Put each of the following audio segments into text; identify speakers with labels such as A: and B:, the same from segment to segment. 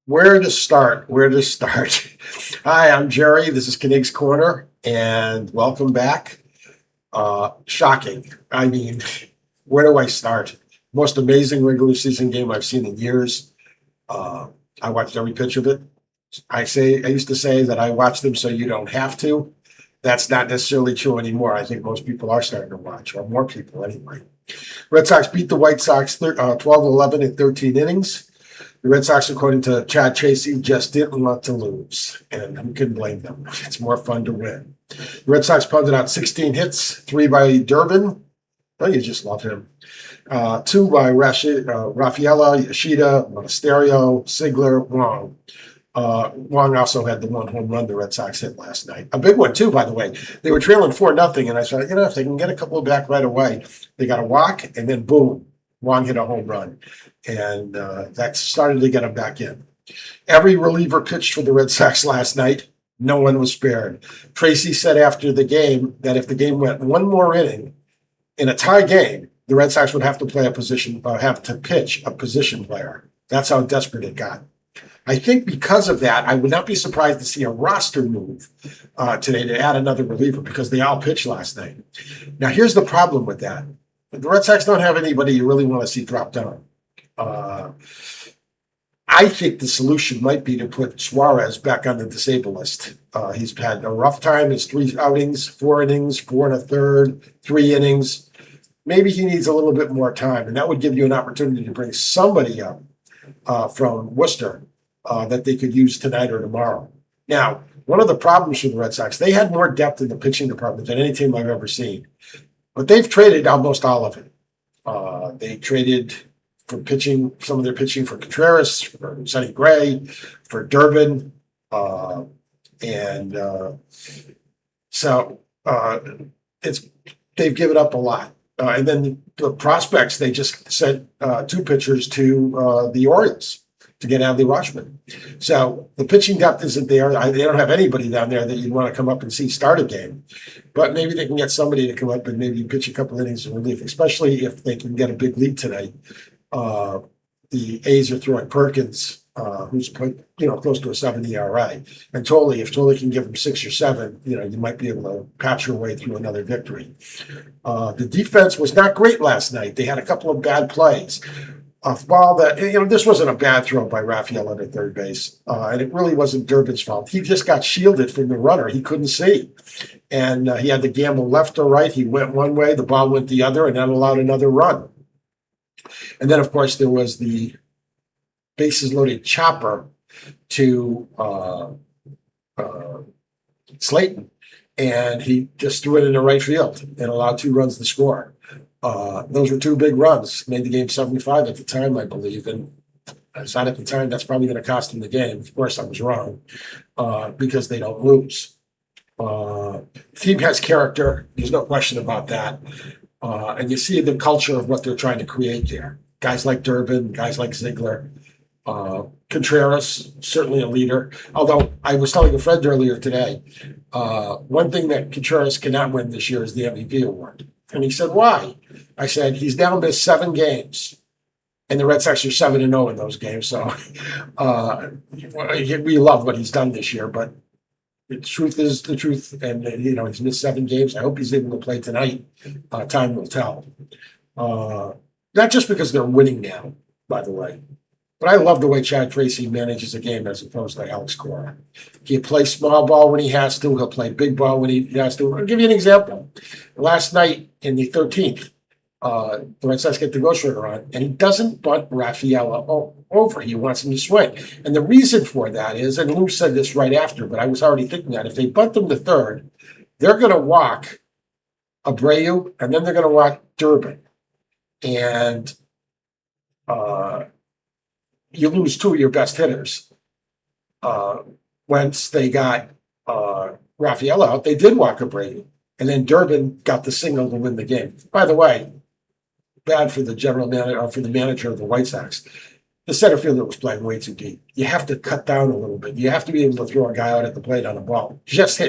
A: Where to start? Where to start? Hi, I'm Jerry. This is Kinig's Corner, and welcome back. Shocking. I mean, where do I start? Most amazing regular season game I've seen in years. Uh, I watched every pitch of it. I used to say that I watch them so you don't have to. That's not necessarily true anymore. I think most people are starting to watch, or more people anyway. Red Sox beat the White Sox 12-11 in 13 innings. The Red Sox, according to Chad Tracy, just didn't want to lose, and who can blame them? It's more fun to win. The Red Sox punted out 16 hits, 3 by Durbin. Oh, you just love him. 2 by Rafaela, Yoshida, Monasterio, Sigler, Wong. Wong also had the one home run the Red Sox hit last night. A big one, too, by the way. They were trailing 4-0, and I said, if they can get a couple back right away, they got a walk, and then boom, Wong hit a home run. And that started to get them back in. Every reliever pitched for the Red Sox last night. No one was spared. Tracy said after the game that if the game went one more inning in a tie game, the Red Sox would have to pitch a position player. That's how desperate it got. I think because of that, I would not be surprised to see a roster move today to add another reliever because they all pitched last night. Now, here's the problem with that. The Red Sox don't have anybody you really want to see drop down. I think the solution might be to put Suarez back on the disabled list. He's had a rough time. His 3 outings, 4 innings, 4 1/3, 3 innings. Maybe he needs a little bit more time, and that would give you an opportunity to bring somebody up from Worcester that they could use tonight or tomorrow. Now, one of the problems for the Red Sox, they had more depth in the pitching department than any team I've ever seen, but they've traded almost all of it. They traded for pitching, some of their pitching for Contreras, for Sonny Gray, for Durbin, and so it's they've given up a lot. And then the prospects, they just sent 2 pitchers to the Orioles to get Adley Rutschman. So the pitching depth isn't there. They don't have anybody down there that you'd want to come up and see start a game. But maybe they can get somebody to come up and maybe pitch a couple innings of relief, especially if they can get a big lead tonight. The A's are throwing Perkins, who's close to a 7 ERA, and if Tolley can give him 6 or 7, you might be able to patch your way through another victory. The defense was not great last night. They had a couple of bad plays. A ball that, this wasn't a bad throw by Rafael at third base, and it really wasn't Durbin's fault. He just got shielded from the runner. He couldn't see, and he had to gamble left or right. He went one way, the ball went the other, and that allowed another run. And then, of course, there was the bases-loaded chopper to Slayton, and he just threw it into right field and allowed 2 runs to score. Those were 2 big runs, made the game 75 at the time, I believe. And it's not at the time, that's probably going to cost them the game. Of course, I was wrong because they don't lose. The team has character. There's no question about that. And you see the culture of what they're trying to create there. Guys like Durbin, guys like Ziegler. Contreras, certainly a leader. Although I was telling a friend earlier today, one thing that Contreras cannot win this year is the MVP award. And he said, why? I said, he's now missed 7 games. And the Red Sox are 7-0 in those games. So we love what he's done this year. But the truth is the truth. And, he's missed 7 games. I hope he's able to play tonight. Time will tell. Not just because they're winning now, by the way. But I love the way Chad Tracy manages a game as opposed to Alex Cora. He'll play small ball when he has to. He'll play big ball when he has to. I'll give you an example. Last night in the 13th, the Red Sox get the ghost runner on, and he doesn't bunt Rafaela over. He wants him to swing. And the reason for that is, and Lou said this right after, but I was already thinking that, if they bunt him to third, they're going to walk Abreu, and then they're going to walk Durbin. And you lose 2 of your best hitters. Once they got Rafaela out, they did walk Abreu. And then Durbin got the single to win the game. By the way, bad for the general manager, for the manager of the White Sox. The center fielder was playing way too deep. You have to cut down a little bit. You have to be able to throw a guy out at the plate on a ball. Just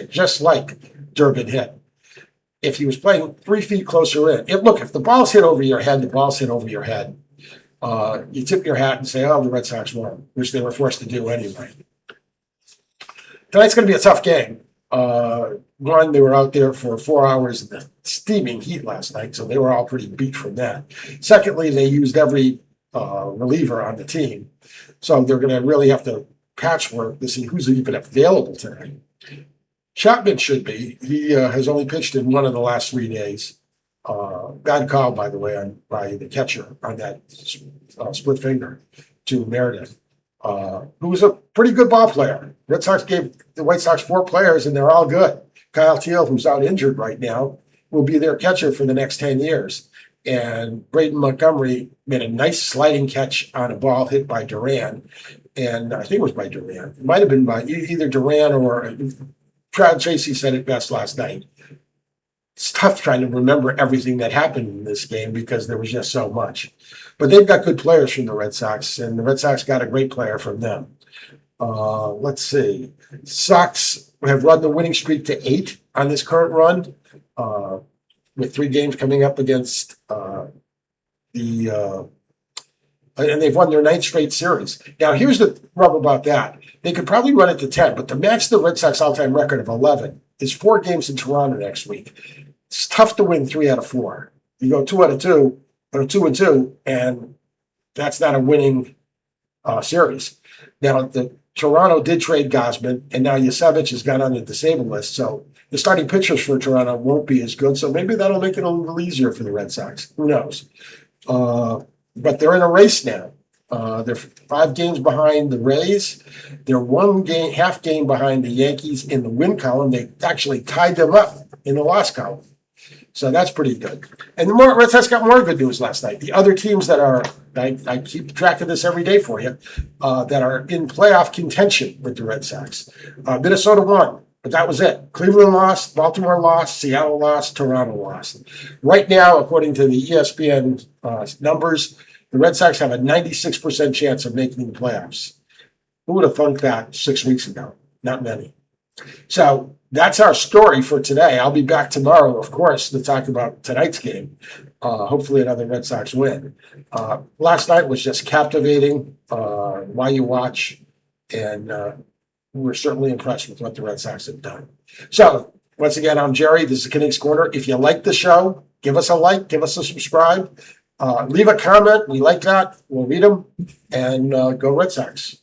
A: like Durbin hit. If he was playing 3 feet closer in, if the ball's hit over your head, the ball's hit over your head. you tip your hat and say, oh, the Red Sox won, which they were forced to do anyway. Tonight's going to be a tough game. One, they were out there for 4 hours in the steaming heat last night, so they were all pretty beat from that. Secondly, they used every reliever on the team, so they're going to really have to patchwork to see who's even available tonight. Chapman should be. He has only pitched in one of the last 3 days. Bad call, by the way, by the catcher on that split finger to Meredith, who was a pretty good ball player. Red Sox gave the White Sox 4 players, and they're all good. Kyle Teal, who's out injured right now, will be their catcher for the next 10 years. And Braden Montgomery made a nice sliding catch on a ball hit by Duran. And I think it was by Duran. It might have been by either Duran or Brad Tracy said it best last night. It's tough trying to remember everything that happened in this game because there was just so much. But they've got good players from the Red Sox, and the Red Sox got a great player from them. Let's see. Sox have run the winning streak to 8 on this current run, with 3 games coming up against and they've won their 9th straight series. Now, here's the rub about that. They could probably run it to 10, but to match the Red Sox all-time record of 11 is 4 games in Toronto next week. It's tough to win 3 out of 4. You go 2 out of 2, or 2-2, and that's not a winning series. Now, the Toronto did trade Gosman, and now Yasevich has got on the disabled list, so the starting pitchers for Toronto won't be as good, so maybe that'll make it a little easier for the Red Sox. Who knows? But they're in a race now. They're 5 games behind the Rays. They're 1 half game behind the Yankees in the win column. They actually tied them up in the loss column. So that's pretty good. And the Red Sox got more good news last night. The other teams that are, I keep track of this every day for you, that are in playoff contention with the Red Sox. Minnesota won, but that was it. Cleveland lost, Baltimore lost, Seattle lost, Toronto lost. Right now, according to the ESPN numbers, the Red Sox have a 96% chance of making the playoffs. Who would have thunk that 6 weeks ago? Not many. So that's our story for today. I'll be back tomorrow, of course, to talk about tonight's game. Hopefully another Red Sox win. Last night was just captivating while you watch, and we're certainly impressed with what the Red Sox have done. So once again, I'm Jerry. This is Kinnick's Corner. If you like the show, give us a like, give us a subscribe. Leave a comment. We like that. We'll read them. And go Red Sox.